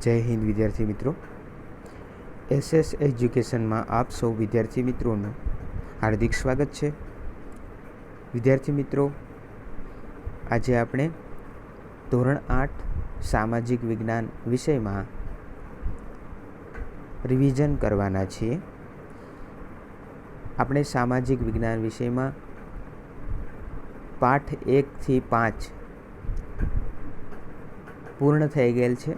જય હિન્દ વિદ્યાર્થી મિત્રો, એસએસ એજ્યુકેશનમાં આપ સૌ વિદ્યાર્થી મિત્રોનું હાર્દિક સ્વાગત છે. વિદ્યાર્થી મિત્રો, આજે આપણે ધોરણ 8 સામાજિક વિજ્ઞાન વિષયમાં રિવિઝન કરવાના છીએ. આપણે સામાજિક વિજ્ઞાન વિષયમાં પાઠ 1 થી 5 પૂર્ણ થઈ ગયેલ છે.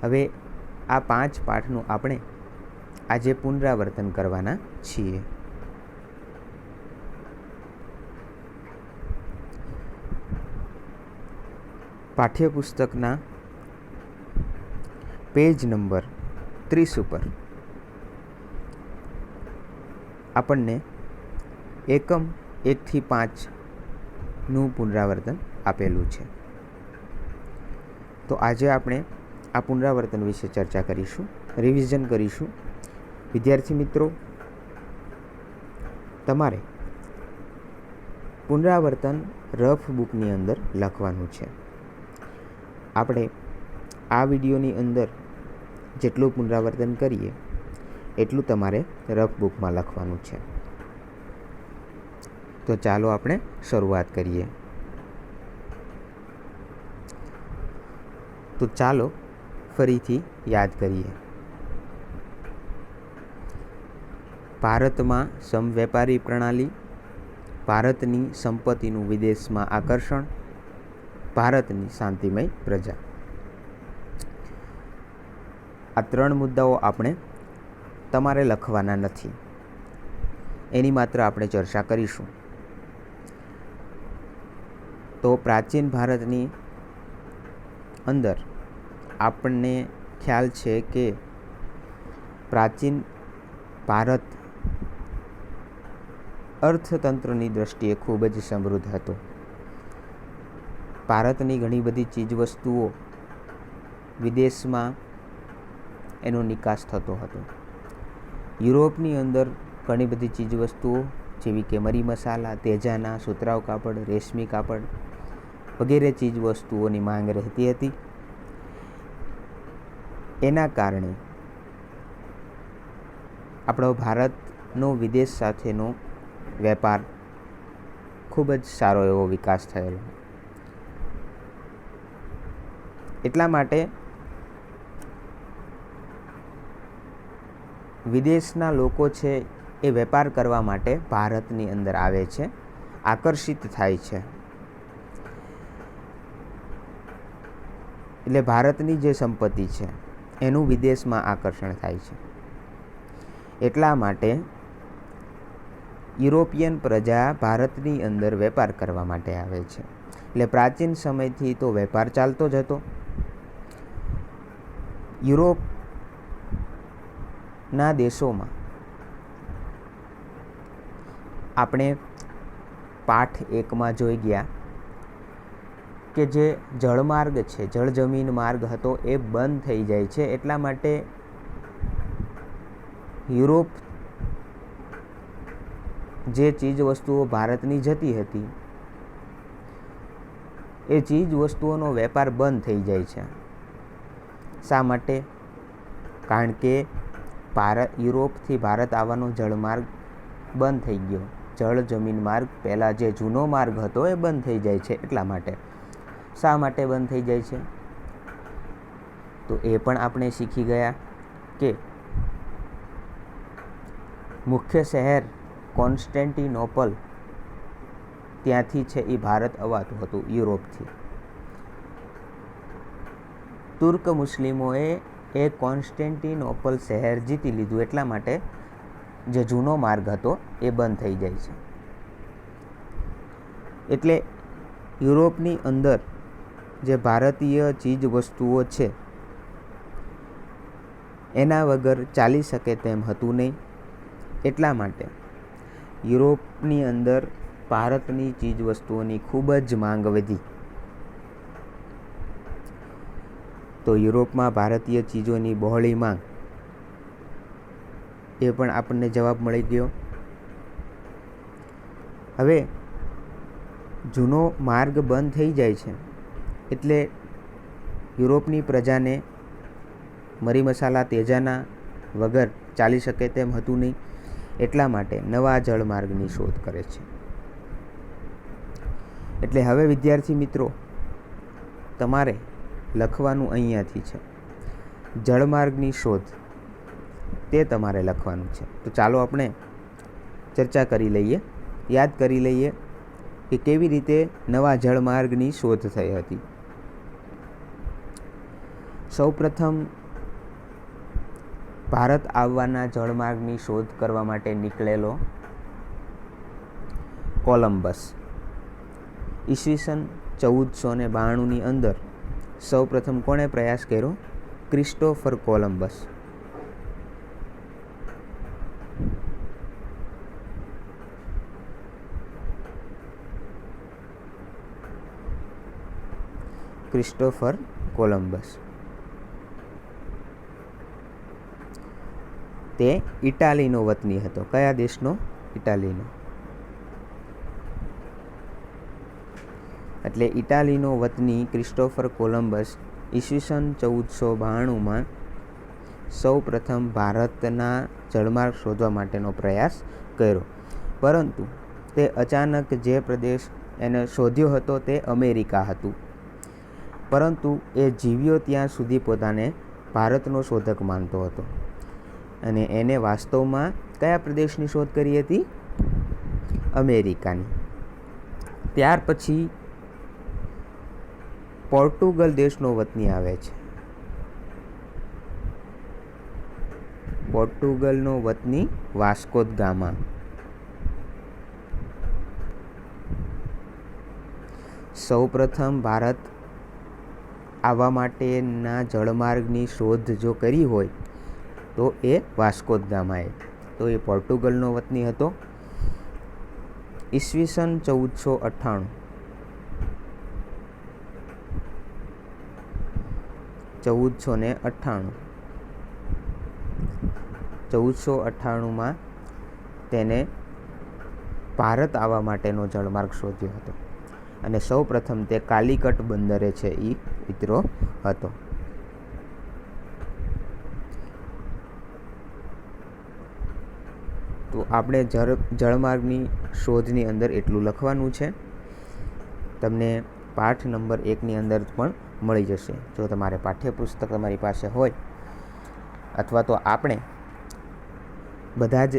હવે આ 5 પાઠનું આપણે આજે પુનરાવર્તન કરવાના છીએ. પાઠ્યપુસ્તકના પેજ નંબર 30 ઉપર આપણને એકમ 1 થી 5નું પુનરાવર્તન આપેલું છે. તો આજે આપણે આ પુનરાવર્તન વિશે ચર્ચા કરીશું, રિવિઝન કરીશું. વિદ્યાર્થી મિત્રો, તમારે પુનરાવર્તન રફ બુકની અંદર લખવાનું છે. આપણે આ વિડીયોની અંદર જેટલું પુનરાવર્તન કરીએ એટલું તમારે રફ બુકમાં લખવાનું છે. તો ચાલો આપણે શરૂઆત કરીએ. તો ચાલો ફરીથી યાદ કરીએ. ભારતમાં સમવેપારી પ્રણાલી, ભારતની સંપત્તિનું વિદેશમાં આકર્ષણ, ભારતની શાંતિમય પ્રજા. આ 3 મુદ્દાઓ આપણે તમારે લખવાના નથી, એની માત્ર આપણે ચર્ચા કરીશું. તો પ્રાચીન ભારતની અંદર આપણને ખ્યાલ છે કે પ્રાચીન ભારત અર્થતંત્રની દ્રષ્ટિએ ખૂબ જ સમૃદ્ધ હતો. ભારતની ઘણી બધી ચીજવસ્તુઓ વિદેશમાં એનો નિકાસ થતો હતો. યુરોપની અંદર ઘણી બધી ચીજવસ્તુઓ જેવી કે મરી મસાલા, તેજાના, સુતરાઉ કાપડ, રેશમી કાપડ વગેરે ચીજવસ્તુઓની માંગ રહેતી હતી. એના કારણે આપણો ભારતનો વિદેશ સાથેનો વેપાર ખૂબ જ સારો એવો વિકાસ થયેલો. એટલા માટે વિદેશના લોકો છે એ વેપાર કરવા માટે ભારતની અંદર આવે છે, આકર્ષિત થાય છે. એટલે ભારતની જે સંપત્તિ છે એનું વિદેશમાં આકર્ષણ થાય છે. એટલા માટે યુરોપિયન પ્રજા ભારતની અંદર વેપાર કરવા માટે આવે છે. એટલે પ્રાચીન સમયથી તો વેપાર ચાલતો જ હતો. યુરોપના દેશોમાં આપણે પાઠ 1માં જોઈ ગયા કે જે જળમાર્ગ છે, જળ જમીન માર્ગ હતો, એ બંધ થઈ જાય છે. એટલા માટે યુરોપ જે ચીજ વસ્તુઓ ભારતની જતી હતી એ ચીજ વસ્તુઓનો વેપાર બંધ થઈ જાય છે. શા માટે? કારણ કે યુરોપથી ભારત આવવાનો જળમાર્ગ બંધ થઈ ગયો. જળ જમીન માર્ગ પહેલાં જે જૂનો માર્ગ હતો એ બંધ થઈ જાય છે. એટલા માટે. શા માટે બંધ થઈ જાય છે? તો એ પણ આપણે શીખી ગયા કે મુખ્ય શહેર કોન્સ્ટેન્ટિનોપલ ત્યાંથી છે એ ભારત અવાતું હતું યુરોપથી. તુર્ક મુસ્લિમોએ એ કોન્સ્ટેન્ટિનોપલ શહેર જીતી લીધું. એટલા માટે જે જૂનો માર્ગ હતો એ બંધ થઈ જાય છે. એટલે યુરોપની અંદર જે ભારતીય ચીજ વસ્તુઓ છે એના વગર ચાલી શકે તેમ હતું નહીં. એટલા માટે યુરોપની અંદર ભારતની ચીજ વસ્તુઓની ખૂબ જ માંગ વધી. તો યુરોપમાં ભારતીય ચીજોની બહોળી માંગ, એ પણ આપણને જવાબ મળી ગયો. હવે જૂનો માર્ગ બંધ થઈ જાય છે એટલે યુરોપની પ્રજાને મરી મસાલા તેજાના વગર ચાલી શકે તેમ હતું નહીં, એટલા માટે નવા જળમાર્ગની શોધ કરે છે. એટલે હવે વિદ્યાર્થી મિત્રો તમારે લખવાનું અહીંયાથી છે, જળમાર્ગની શોધ તે તમારે લખવાનું છે. તો ચાલો આપણે ચર્ચા કરી લઈએ, યાદ કરી લઈએ કે કેવી રીતે નવા જળમાર્ગની શોધ થઈ હતી. સૌપ્રથમ ભારત આવવાના જળમાર્ગની શોધ કરવા માટે નીકળેલો કોલંબસ ઈસવીસન 1492ની અંદર સૌપ્રથમ કોણે પ્રયાસ કર્યો? Christopher Columbus. ક્રિસ્ટોફર કોલંબસ તે ઇટાલીનો વતની હતો. કયા દેશનો? ઇટાલીનો. એટલે ઇટાલીનો વતની ક્રિસ્ટોફર કોલંબસ ઈસવીસન 1492માં સૌ પ્રથમ ભારતના જળમાર્ગ શોધવા માટેનો પ્રયાસ કર્યો. પરંતુ તે અચાનક જે પ્રદેશ એને શોધ્યો હતો તે અમેરિકા હતું. પરંતુ એ જીવ્યો ત્યાં સુધી પોતાને ભારતનો શોધક માનતો હતો અને એને વાસ્તવમાં કયા પ્રદેશની શોધ કરી હતી? અમેરિકાની. ત્યાર પછી પોર્ટુગલ દેશનો વતની આવે છે. પોર્ટુગલનો વતની વાસ્કો દ ગામા. સૌપ્રથમ ભારત આવવા માટેના જળમાર્ગની શોધ જો કરી હોય તો એ વાસ્કો દ ગામાએ. તો એ પોર્ટુગલનો વતની હતો. ઈસવીસન 1498માં તેને ભારત આવવા માટેનો જળમાર્ગ શોધ્યો હતો અને સૌ પ્રથમ તે કાલિકટ બંદરે છે એ ઉતર્યો હતો. તો આપણે જળમાર્ગની શોધની અંદર એટલું લખવાનું છે. તમને પાઠ નંબર 1ની અંદર પણ મળી જશે. જો તમારે પાઠ્યપુસ્તક તમારી પાસે હોય અથવા તો આપણે બધા જ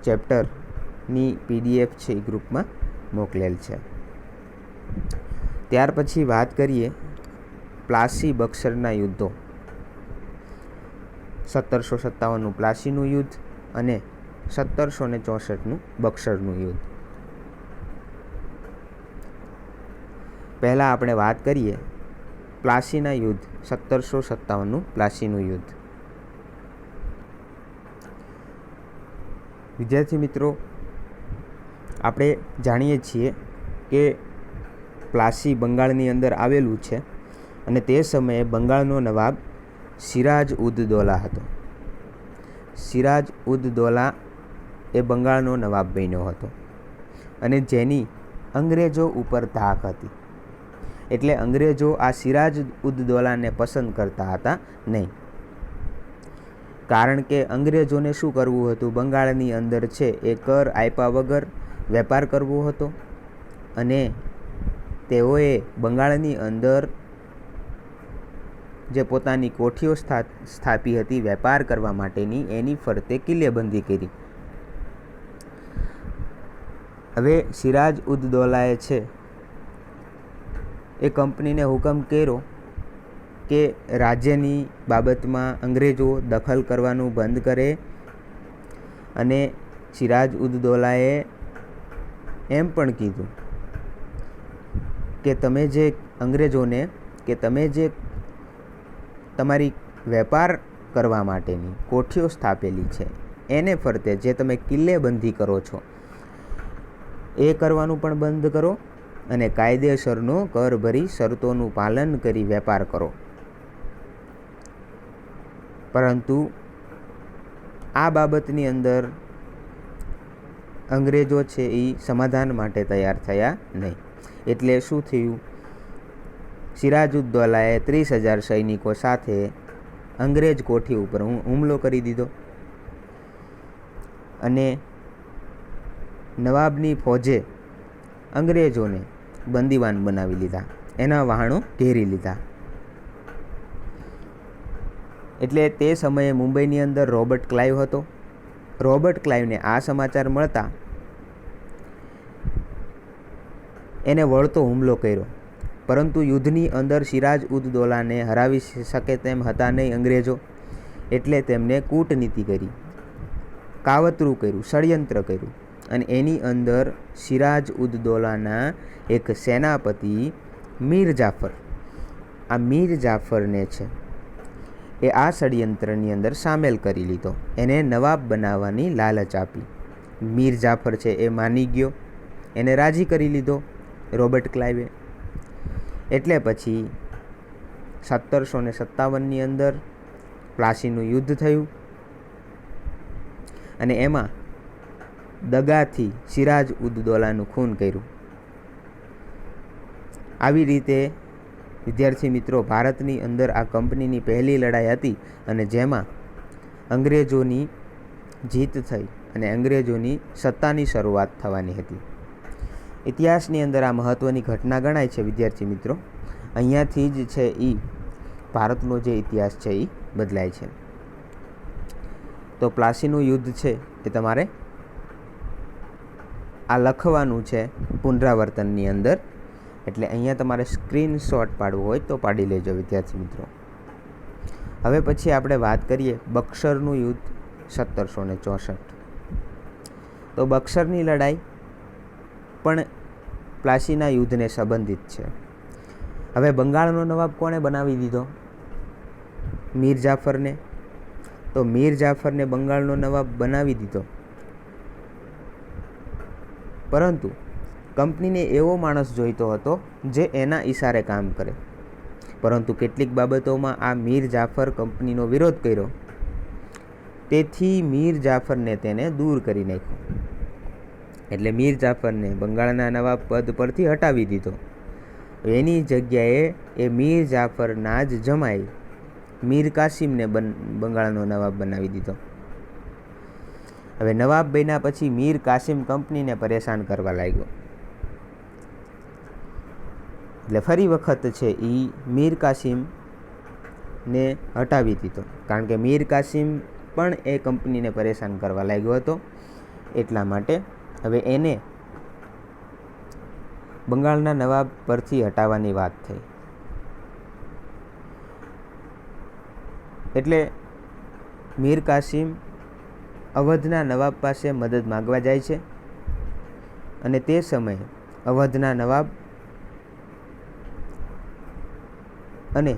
ચેપ્ટરની PDF છે એ ગ્રુપમાં મોકલેલ છે. ત્યાર પછી વાત કરીએ પ્લાસી બક્સરના યુદ્ધો. 1757નું પ્લાસીનું યુદ્ધ અને 1764નું બક્સરનું યુદ્ધ. પહેલાં આપણે વાત કરીએ પ્લાસીના યુદ્ધ. 1757નું પ્લાસીનું યુદ્ધ. વિદ્યાર્થી મિત્રો આપણે જાણીએ છીએ કે પ્લાસી બંગાળની અંદર આવેલું છે અને તે સમયે બંગાળનો નવાબ સિરાજ ઉદ દૌલા હતો. સિરાજ ઉદ દૌલા એ બંગાળનો નવાબ બન્યો હતો અને જેની અંગ્રેજો ઉપર ધાક હતી. એટલે અંગ્રેજો આ સિરાજ ઉદ દૌલાને પસંદ કરતા હતા નહીં, કારણ કે અંગ્રેજોને શું કરવું હતું? બંગાળની અંદર છે એ કર આપ્યા વગર વેપાર કરવો હતો અને તેઓએ બંગાળની અંદર જે પોતાની કોઠીઓ સ્થાપી હતી વેપાર કરવા માટેની, એની ફરતે કિલ્લેબંધી કરી. હવે સિરાજ ઉદ દૌલાએ છે એ કંપનીને હુકમ કર્યો કે રાજ્યની બાબતમાં અંગ્રેજો દખલ કરવાનું બંધ કરે અને સિરાજ ઉદ દૌલાએ એમ પણ કીધું કે તમે જે અંગ્રેજોને કે તમે જે તમારી વેપાર કરવા માટેની કોઠીઓ સ્થાપેલી છે એને ફરતે જે તમે કિલ્લેબંધી કરો છો એ કરવાનું પણ બંધ કરો અને કાયદેસરનો કર ભરી શરતોનું પાલન કરી વેપાર કરો. પરંતુ આ બાબતની અંદર અંગ્રેજો છે એ સમાધાન માટે તૈયાર થયા નહીં. એટલે શું થયું? સિરાજ ઉદ દૌલાએ 30,000 સૈનિકો સાથે અંગ્રેજ કોઠી ઉપર હુમલો કરી દીધો અને નવાબની ફોજે અંગ્રેજોને બંદીવાન બનાવી લીધા, એના વહાણો ઘેરી લીધા. એટલે તે સમયે મુંબઈની અંદર રોબર્ટ ક્લાઇવ હતો. રોબર્ટ ક્લાઇવને આ સમાચાર મળતા એને વળતો હુમલો કર્યો, પરંતુ યુદ્ધની અંદર સિરાજ ઉદ દૌલાને હરાવી શકે તેમ હતા નહીં અંગ્રેજો. એટલે તેમને કૂટનીતિ કરી, કાવતરું કર્યું, ષડયંત્ર કર્યું અને એની અંદર સિરાજ ઉદ દૌલાના એક સેનાપતિ મીર જાફર, આ મીર જાફરને છે એ આ ષડયંત્રની અંદર સામેલ કરી લીધો. એને નવાબ બનાવવાની લાલચ આપી. મીર જાફર છે એ માની ગયો, એને રાજી કરી લીધો રોબર્ટ ક્લાઇવે. એટલે પછી 1757ની અંદર પ્લાસીનું યુદ્ધ થયું અને એમાં દગાથી સિરાજ ઉદ દૌલાનું ખૂન કર્યું. આવી રીતે વિદ્યાર્થી મિત્રો ભારતની અંદર આ કંપનીની પહેલી લડાઈ હતી અને જેમાં અંગ્રેજોની જીત થઈ અને અંગ્રેજોની સત્તાની શરૂઆત થવાની હતી. ઇતિહાસની અંદર આ મહત્ત્વની ઘટના ગણાય છે વિદ્યાર્થી મિત્રો. અહીંયાથી જ છે એ ભારતનો જે ઇતિહાસ છે એ બદલાય છે. તો પ્લાસીનું યુદ્ધ છે એ તમારે આ લખવાનું છે પુનરાવર્તનની અંદર. એટલે અહીંયા તમારે સ્ક્રીનશોટ પાડવું હોય તો પાડી લેજો વિદ્યાર્થી મિત્રો. હવે પછી આપણે વાત કરીએ બક્સરનું યુદ્ધ 1764. તો બક્સરની લડાઈ પણ પ્લાસીના યુદ્ધને સંબંધિત છે. હવે બંગાળનો નવાબ કોણે બનાવી દીધો? મીર જાફરને. તો મીર જાફરને બંગાળનો નવાબ બનાવી દીધો, પરંતુ કંપનીને એવો માણસ જોઈતો હતો જે એના ઈશારે કામ કરે. પરંતુ કેટલીક બાબતોમાં આ મીર જાફર કંપનીનો વિરોધ કર્યો, તેથી મીર જાફરને તેને દૂર કરી નાખ્યો. એટલે મીર જાફરને બંગાળના નવાબ પદ પરથી હટાવી દીધો. એની જગ્યાએ એ મીર જાફરના જ જમાઈ મીર કાસિમને બંગાળનો નવાબ બનાવી દીધો. હવે નવાબ બન્યા પછી મીર કાસિમ કંપનીને પરેશાન કરવા લાગ્યો. એટલે ફરી વખત છે એ મીર કાસિમને હટાવી દીધો, કારણ કે મીર કાસિમ પણ એ કંપનીને પરેશાન કરવા લાગ્યો હતો. એટલા માટે હવે એને બંગાળના નવાબ પરથી હટાવવાની વાત થઈ. એટલે મીર કાસિમ અવધના નવાબ પાસે મદદ માગવા જાય છે અને તે સમયે અવધના નવાબ અને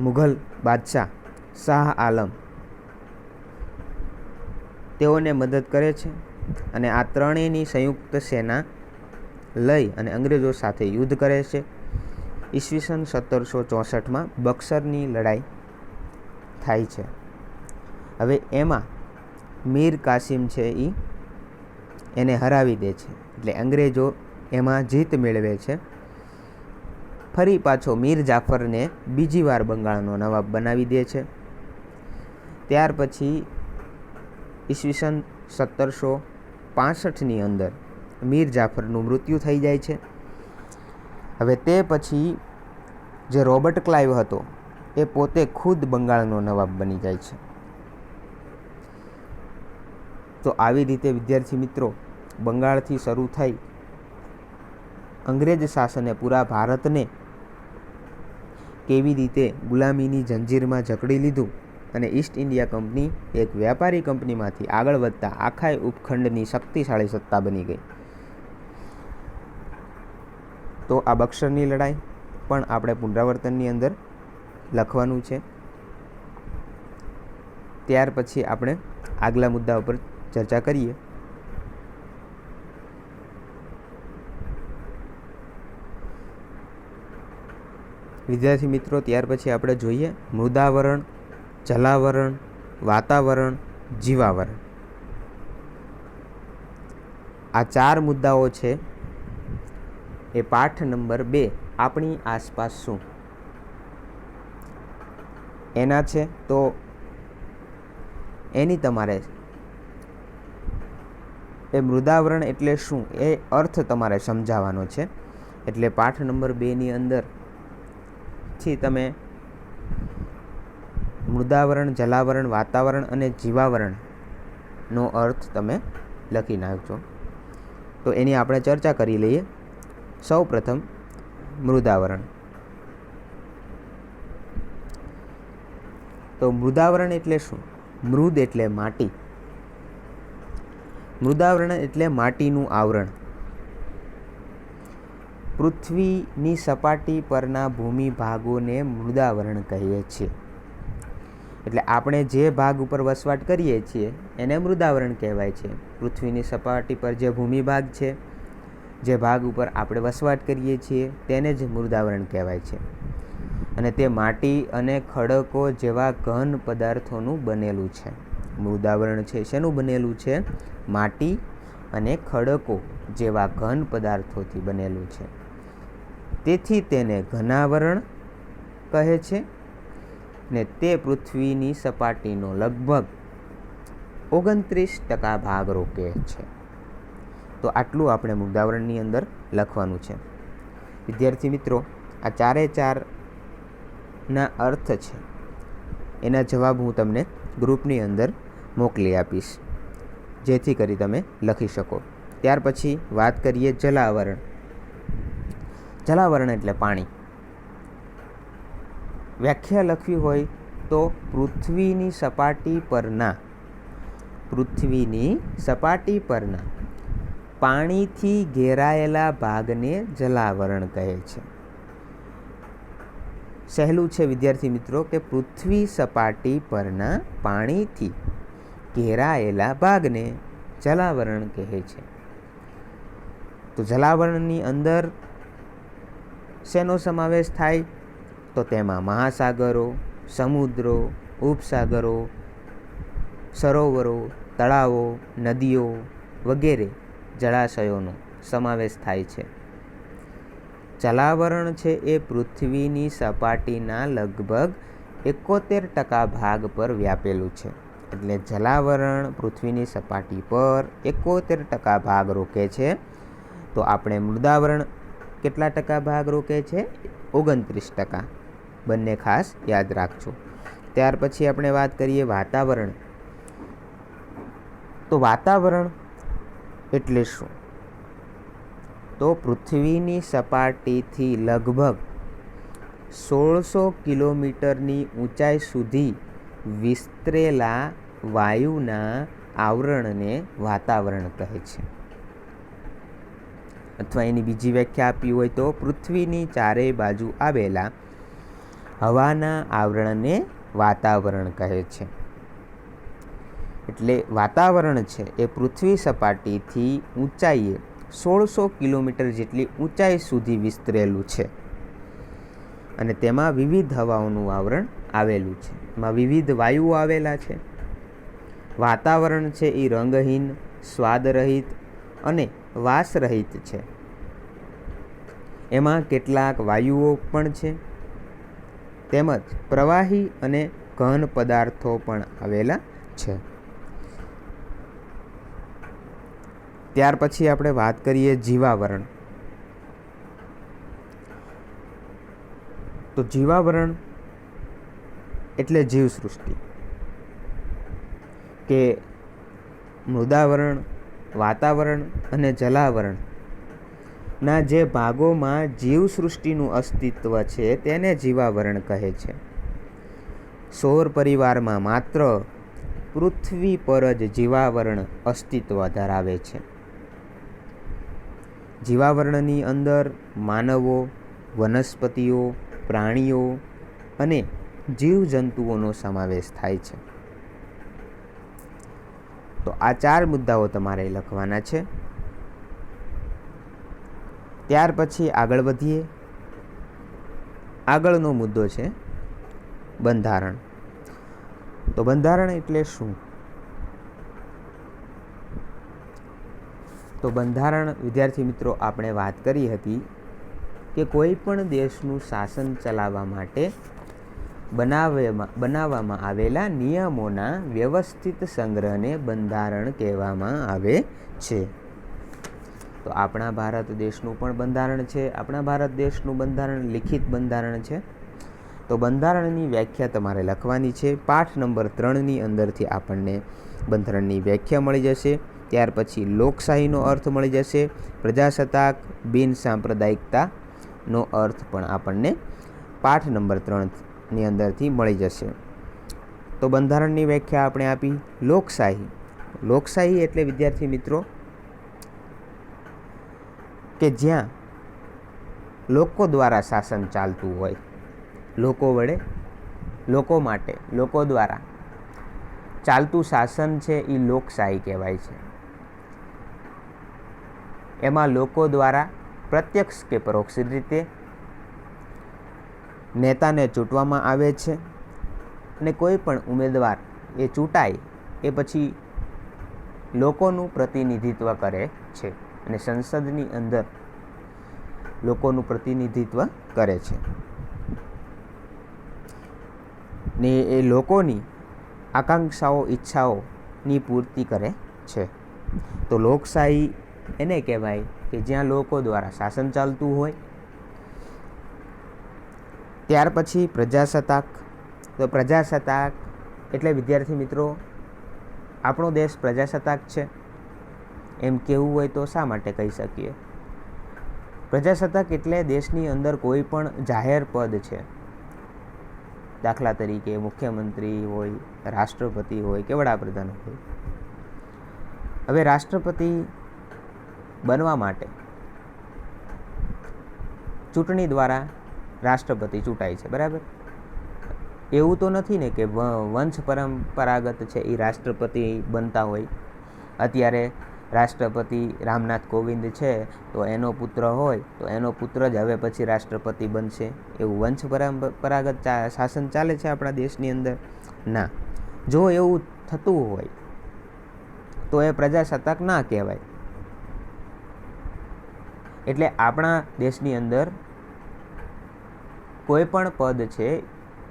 મુઘલ બાદશાહ શાહ આલમ તેઓને મદદ કરે છે અને આ ત્રણેયની સંયુક્ત સેના લઈ અને અંગ્રેજો સાથે યુદ્ધ કરે છે. ઈસવીસન 1764માં બક્સરની લડાઈ થાય છે. હવે એમાં મીર કાસિમ છે એને હરાવી દે છે, એટલે અંગ્રેજો એમાં જીત મેળવે છે. ફરી પાછો મીર જાફરને બીજી વાર બંગાળનો નવાબ બનાવી દે છે. ત્યાર પછી ઈસવીસન 1765ની અંદર મીર જાફરનું મૃત્યુ થઈ જાય છે. હવે તે પછી જે રોબર્ટ ક્લાઇવ હતો એ પોતે ખુદ બંગાળનો નવાબ બની જાય છે. તો આવી રીતે વિદ્યાર્થી મિત્રો બંગાળથી શરૂ થઈ અંગ્રેજ શાસને પૂરા ભારતને કેવી રીતે ગુલામીની જંજીરમાં જકડી લીધું અને ઈસ્ટ ઇન્ડિયા કંપની એક વ્યાપારી કંપનીમાંથી આગળ વધતા આખા ઉપખંડની શક્તિશાળી સત્તા બની ગઈ. તો આ બક્સરની લડાઈ પણ આપણે પુનરાવર્તનની અંદર લખવાનું છે. ત્યાર પછી આપણે આગલા મુદ્દા ઉપર ચર્ચા કરીએ. વિદ્યાર્થી મિત્રો ત્યાર પછી આપણે જોઈએ મૃદાવરણ, જલાવરણ, વાતાવરણ, જીવાવરણ. આ 4 મુદ્દાઓ છે એ પાઠ નંબર 2 આપણી આસપાસ શું. એના છે, તો એની તમારે એ મૃદાવરણ એટલે શું એ અર્થ તમારે સમજાવવાનો છે. એટલે પાઠ નંબર 2ની અંદરથી તમે મૃદાવરણ, જલાવરણ, વાતાવરણ અને જીવાવરણનો અર્થ તમે લખી નાખજો. તો એની આપણે ચર્ચા કરી લઈએ. સૌ પ્રથમ મૃદાવરણ. તો મૃદાવરણ એટલે શું? મૃદ એટલે માટી. મૃદાવરણ એટલે માટીનું આવરણ. પૃથ્વીની સપાટી પરના ભૂમિ ભાગોને મૃદાવરણ કહીએ છીએ. એટલે આપણે જે ભાગ ઉપર વસવાટ કરીએ છીએ એને મૃદાવરણ કહેવાય છે. પૃથ્વીની સપાટી પર જે ભૂમિ ભાગ છે, જે ભાગ ઉપર આપણે વસવાટ કરીએ છીએ તેને જ મૃદાવરણ કહેવાય છે. અને તે માટી અને ખડકો જેવા ઘન પદાર્થોનું બનેલું છે. મૃદાવરણ છે શેનું બનેલું છે? માટી અને ખડકો જેવા ઘન પદાર્થોથી બનેલું છે. તેથી તેને ઘનાવરણ કહે છે. ને તે પૃથ્વીની સપાટીનો લગભગ 29% ભાગ રોકે છે. તો આટલું આપણે મૃદાવરણની અંદર લખવાનું છે. વિદ્યાર્થી મિત્રો, આ ચારે ચારના અર્થ છે એના જવાબ હું તમને ગ્રુપની અંદર મોકલી આપીશ, જેથી કરી તમે લખી શકો. ત્યાર પછી વાત કરીએ જલાવરણ. જલાવરણ એટલે પાણી. વ્યાખ્યા લખવી હોય તો પૃથ્વીની સપાટી પરના પાણીથી ઘેરાયેલા ભાગને જલાવરણ કહે છે. સહેલું છે વિદ્યાર્થી મિત્રો કે પૃથ્વી સપાટી પરના પાણીથી ઘેરાયેલા ભાગને જલાવરણ કહે છે. તો જલાવરણની અંદર શેનો સમાવેશ થાય? તો તેમાં મહાસાગરો, સમુદ્રો, ઉપસાગરો, સરોવરો, તળાવો, નદીઓ વગેરે જળાશયોનો સમાવેશ થાય છે. જલાવરણ છે એ પૃથ્વીની સપાટીના લગભગ 71% ભાગ પર વ્યાપેલું છે. એટલે જલાવરણ પૃથ્વીની સપાટી પર 71% ભાગ રોકે છે. તો આપણે મૃદાવરણ કેટલા ટકા ભાગ રોકે છે? 29%. બંને ખાસ યાદ રાખજો. ત્યાર પછી આપણે વાત કરીએ વાતાવરણ. તો વાતાવરણ એટલે શું? તો પૃથ્વીની સપાટીથી લગભગ 1600 કિલોમીટરની ઊંચાઈ સુધી વિસ્તરેલા વાયુના આવરણને વાતાવરણ કહે છે. અથવા એની બીજી વ્યાખ્યા આપી હોય તો પૃથ્વીની ચારેય બાજુ આવેલા હવાના આવરણને વાતાવરણ કહે છે. એટલે વાતાવરણ છે એ પૃથ્વી સપાટીથી ઊંચાઈએ 1600 કિલોમીટર જેટલી ઊંચાઈ સુધી વિસ્તરેલું છે. અને તેમાં વિવિધ હવાઓનું આવરણ આવેલું છે. એમાં વિવિધ વાયુઓ આવેલા છે. વાતાવરણ છે એ રંગહીન, સ્વાદરહિત અને વાસરહિત છે. એમાં કેટલાક વાયુઓ પણ છે, તેમજ પ્રવાહી અને ઘન પદાર્થો પણ આવેલા છે. ત્યાર પછી આપણે વાત કરીએ જીવાવરણ. તો જીવાવરણ એટલે જીવસૃષ્ટિ. કે મૃદાવરણ, વાતાવરણ અને જલાવરણના જે ભાગોમાં જીવસૃષ્ટિનું અસ્તિત્વ છે તેને જીવાવરણ કહે છે. સૌર પરિવારમાં માત્ર પૃથ્વી પર જ જીવાવરણ અસ્તિત્વ ધરાવે છે. જીવાવરણની અંદર માનવો, વનસ્પતિઓ, પ્રાણીઓ અને જીવજંતુઓનો સમાવેશ થાય છે. તો આ 4 મુદ્દાઓ તમારે લખવાના છે. ત્યાર પછી આગળ વધીએ. આગળનો મુદ્દો છે બંધારણ. તો બંધારણ એટલે શું? તો બંધારણ વિદ્યાર્થી મિત્રો આપણે વાત કરી હતી કે કોઈ પણ દેશનું શાસન ચલાવવા માટે બનાવવામાં આવેલા નિયમોના વ્યવસ્થિત સંગ્રહને બંધારણ કહેવામાં આવે છે. તો આપણા ભારત દેશનું પણ બંધારણ છે. આપણા ભારત દેશનું બંધારણ લિખિત બંધારણ છે. તો બંધારણની વ્યાખ્યા તમારે લખવાની છે. પાઠ નંબર 3ની અંદરથી આપણને બંધારણની વ્યાખ્યા મળી જશે. ત્યાર પછી લોકશાહીનો અર્થ મળી જશે. પ્રજાસત્તાક, બિન સાંપ્રદાયિકતાનો અર્થ પણ આપણને પાઠ નંબર 3ની અંદરથી મળી જશે. તો બંધારણની વ્યાખ્યા આપણે આપી. લોકશાહી એટલે વિદ્યાર્થી મિત્રો કે જ્યાં લોકો દ્વારા શાસન ચાલતું હોય, લોકો માટે લોકો દ્વારા ચાલતું શાસન છે એ લોકશાહી કહેવાય છે. એમાં લોકો દ્વારા પ્રત્યક્ષ કે પરોક્ષ રીતે નેતાને ચૂંટવામાં આવે છે અને કોઈ પણ ઉમેદવાર એ ચૂંટાય એ પછી લોકોનું પ્રતિનિધિત્વ કરે છે અને સંસદની અંદર લોકોનું પ્રતિનિધિત્વ કરે છે ને એ લોકોની આકાંક્ષાઓ, ઈચ્છાઓની પૂર્તિ કરે છે. તો લોકશાહી એને કહેવાય કે જ્યાં લોકો દ્વારા શાસન ચાલતું હોય. ત્યાર પછી પ્રજાસત્તાક. તો પ્રજાસત્તાક એટલે વિદ્યાર્થી મિત્રો આપણો દેશ પ્રજાસત્તાક છે એમ કહેવું હોય તો શા માટે કહી શકીએ? પ્રજાસત્તાક એટલે દેશની અંદર કોઈ પણ જાહેર પદ છે, દાખલા તરીકે મુખ્યમંત્રી હોય, રાષ્ટ્રપતિ હોય કે વડાપ્રધાન હોય. હવે રાષ્ટ્રપતિ બનવા માટે ચૂંટણી દ્વારા રાષ્ટ્રપતિ ચૂંટાય છે, બરાબર? એવું તો નથી ને કે વંશ પરંપરાગત છે એ રાષ્ટ્રપતિ બનતા હોય. અત્યારે રાષ્ટ્રપતિ રામનાથ કોવિંદ છે તો એનો પુત્ર હોય તો એનો પુત્ર જ હવે પછી રાષ્ટ્રપતિ બનશે. એવું વંશ પરંપરાગત શાસન ચાલે છે આપણા દેશની અંદર? ના. જો એવું થતું હોય તો એ પ્રજાસત્તાક ના કહેવાય. એટલે આપણા દેશની અંદર કોઈ પણ પદ છે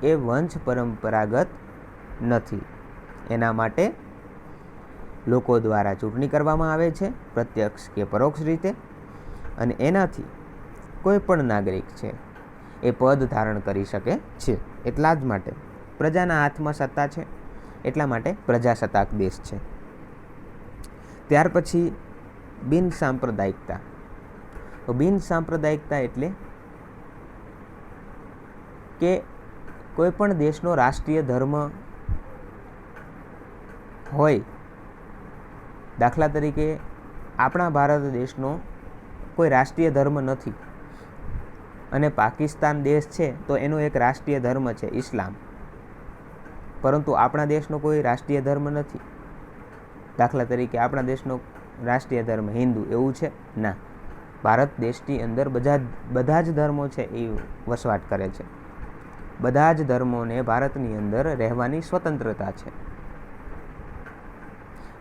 એ વંશ પરંપરાગત નથી. એના માટે લોકો દ્વારા ચૂંટણી કરવામાં આવે છે, પ્રત્યક્ષ કે પરોક્ષ રીતે, અને એનાથી કોઈ પણ નાગરિક છે એ પદ ધારણ કરી શકે છે. એટલા જ માટે પ્રજાના હાથમાં સત્તા છે, એટલા માટે પ્રજાસત્તાક દેશ છે. ત્યાર પછી બિન સાંપ્રદાયિકતા. તો બિન સાંપ્રદાયિકતા એટલે કે કોઈ પણ દેશનો રાષ્ટ્રીય ધર્મ હોય. દાખલા તરીકે આપણા ભારત દેશનો કોઈ રાષ્ટ્રીય ધર્મ નથી અને પાકિસ્તાન દેશ છે તો એનો એક રાષ્ટ્રીય ધર્મ છે ઇસ્લામ, પરંતુ આપણા દેશનો કોઈ રાષ્ટ્રીય ધર્મ નથી. દાખલા તરીકે આપણા દેશનો રાષ્ટ્રીય ધર્મ હિન્દુ, એવું છે? ના. ભારત દેશની અંદર બધા જ ધર્મો છે એ વસવાટ કરે છે. બધા જ ધર્મોને ભારતની અંદર રહેવાની સ્વતંત્રતા છે.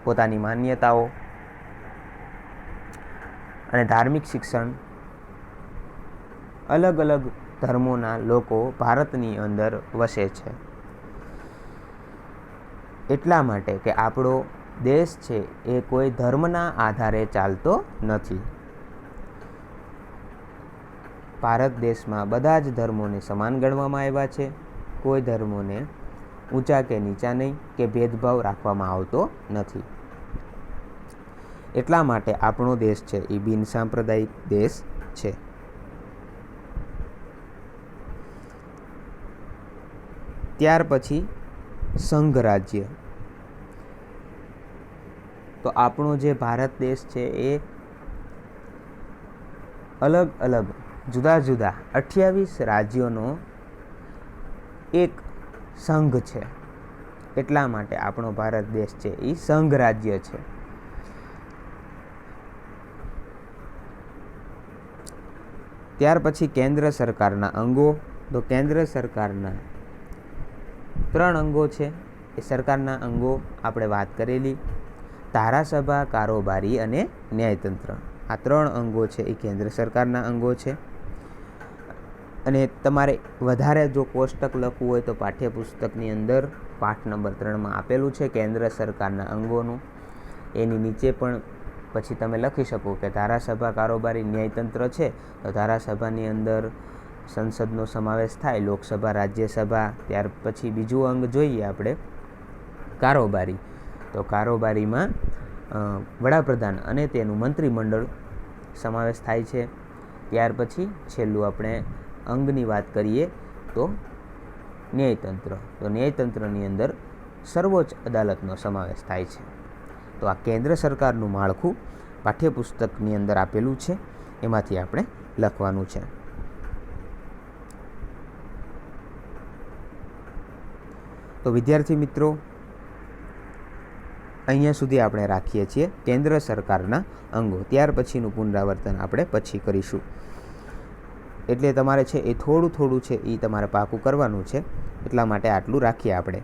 પોતાની માન્યતાઓ અને ધાર્મિક શિક્ષણ અલગ અલગ ધર્મોના લોકો ભારતની અંદર વસે છે. એટલા માટે કે આપણો દેશ છે એ કોઈ ધર્મના આધારે ચાલતો નથી. ભારત દેશમાં બધા જ ધર્મોને સમાન ગણવામાં આવ્યા છે. કોઈ ધર્મોને ઊંચા કે નીચા નહીં કે ભેદભાવ રાખવામાં આવતો નથી. એટલા માટે આપણો દેશ છે એ બિન સાંપ્રદાયિક દેશ છે. ત્યાર પછી સંઘ રાજ્ય. તો આપણો જે ભારત દેશ છે એ અલગ અલગ જુદા જુદા 28 રાજ્યોનો એક સંઘ છે. એટલા માટે આપણો ભારત દેશ છે એ સંઘ રાજ્ય છે. ત્યાર પછી કેન્દ્ર સરકારના અંગો. તો કેન્દ્ર સરકારના 3 અંગો છે. એ સરકારના અંગો આપણે વાત કરેલી. ધારાસભા, કારોબારી અને ન્યાયતંત્ર. આ 3 અંગો છે એ કેન્દ્ર સરકારના અંગો છે. અને તમારે વધારે જો કોષ્ટક લખવું હોય તો પાઠ્યપુસ્તકની અંદર પાઠ નંબર 3માં આપેલું છે કેન્દ્ર સરકારના અંગોનું. એની નીચે પણ પછી તમે લખી શકો કે ધારાસભા કારોબારી ન્યાયતંત્ર છે તો ધારાસભાની અંદર સંસદનો સમાવેશ થાય, લોકસભા, રાજ્યસભા. ત્યાર પછી બીજું અંગ જોઈએ આપણે કારોબારી. તો કારોબારીમાં વડાપ્રધાન અને તેનું મંત્રીમંડળ સમાવેશ થાય છે. ત્યાર પછી છેલ્લું આપણે અંગની વાત કરીએ તો ન્યાયતંત્ર. તો ન્યાયતંત્રની અંદર સર્વોચ્ચ અદાલતનો સમાવેશ થાય છે. તો આ કેન્દ્ર સરકારનું માળખું પાઠ્યપુસ્તકની અંદર આપેલું છે, એમાંથી આપણે લખવાનું છે. તો વિદ્યાર્થી મિત્રો, અહીંયા સુધી આપણે રાખીએ છીએ કેન્દ્ર સરકારના અંગો. ત્યાર પછીનું પુનરાવર્તન આપણે પછી કરીશું. એટલે તમારે છે એ થોડું છે એ તમારે પાકું કરવાનું છે, એટલા માટે આટલું રાખીએ આપણે.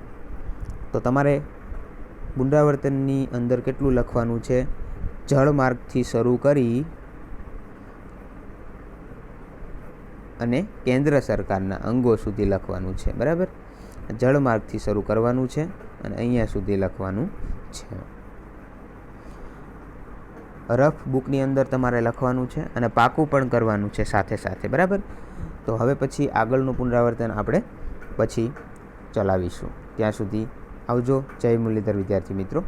તો તમારે પુનરાવર્તનની અંદર કેટલું લખવાનું છે? જળમાર્ગથી શરૂ કરી અને કેન્દ્ર સરકારના અંગો સુધી લખવાનું છે. બરાબર, જળમાર્ગથી શરૂ કરવાનું છે અને અહીંયા સુધી લખવાનું છે. રફ બુકની અંદર તમારે લખવાનું છે અને પાકું પણ કરવાનું છે સાથે સાથે. બરાબર, તો હવે પછી આગળનું પુનરાવર્તન આપણે પછી ચલાવીશું. ત્યાં સુધી આવજો. જય મુરલીધર વિદ્યાર્થી મિત્રો.